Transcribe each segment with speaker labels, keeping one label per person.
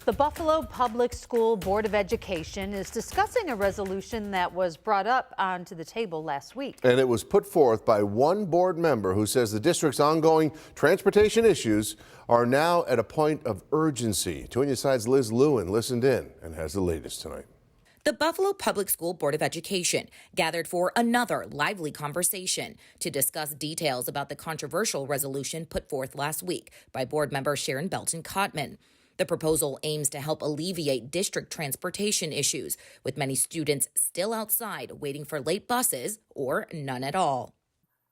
Speaker 1: The Buffalo Public School Board of Education is discussing a resolution that was brought up onto the table last week.
Speaker 2: And it was put forth by one board member who says the district's ongoing transportation issues are now at a point of urgency. 2 News Side's Liz Lewin listened in and has the latest tonight.
Speaker 3: The Buffalo Public School Board of Education gathered for another lively conversation to discuss details about the controversial resolution put forth last week by board member Sharon Belton-Cotman. The proposal aims to help alleviate district transportation issues, with many students still outside waiting for late buses or none at all.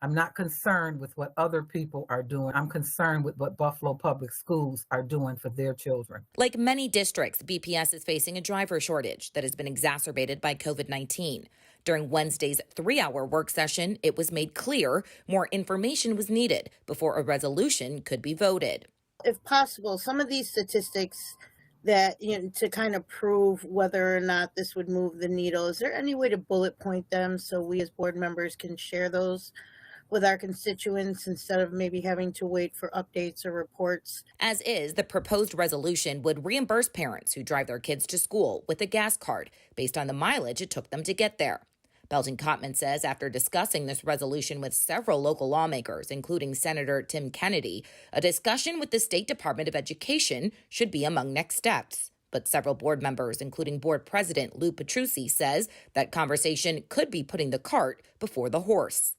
Speaker 4: I'm not concerned with what other people are doing. I'm concerned with what Buffalo Public Schools are doing for their children.
Speaker 3: Like many districts, BPS is facing a driver shortage that has been exacerbated by COVID-19. During Wednesday's 3-hour work session, it was made clear more information was needed before a resolution could be voted.
Speaker 5: If possible, some of these statistics that, to kind of prove whether or not this would move the needle, is there any way to bullet point them so we as board members can share those with our constituents instead of maybe having to wait for updates or reports?
Speaker 3: As is, the proposed resolution would reimburse parents who drive their kids to school with a gas card based on the mileage it took them to get there. Belton-Cotman says after discussing this resolution with several local lawmakers, including Senator Tim Kennedy, a discussion with the State Department of Education should be among next steps. But several board members, including Board President Lou Petrucci, says that conversation could be putting the cart before the horse.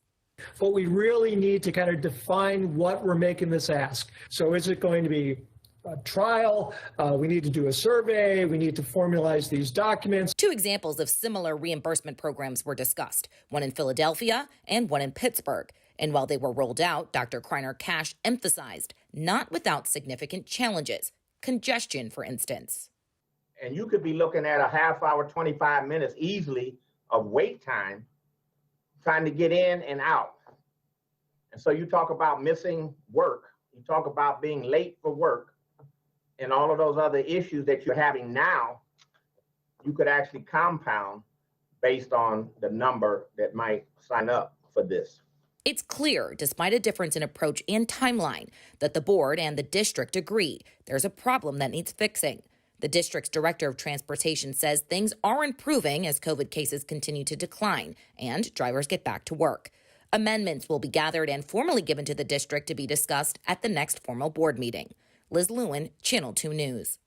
Speaker 6: But we really need to kind of define what we're making this ask. So is it going to be a trial? We need to do a survey. We need to formalize these documents.
Speaker 3: 2 examples of similar reimbursement programs were discussed, one in Philadelphia and one in Pittsburgh. And while they were rolled out, Dr. Kreiner Cash emphasized not without significant challenges, congestion, for instance.
Speaker 7: And you could be looking at a half hour, 25 minutes easily of wait time trying to get in and out. And so you talk about missing work, you talk about being late for work, and all of those other issues that you're having now, you could actually compound based on the number that might sign up for this.
Speaker 3: It's clear, despite a difference in approach and timeline, that the board and the district agree there's a problem that needs fixing. The district's director of transportation says things are improving as COVID cases continue to decline and drivers get back to work. Amendments will be gathered and formally given to the district to be discussed at the next formal board meeting. Liz Lewin, Channel 2 News.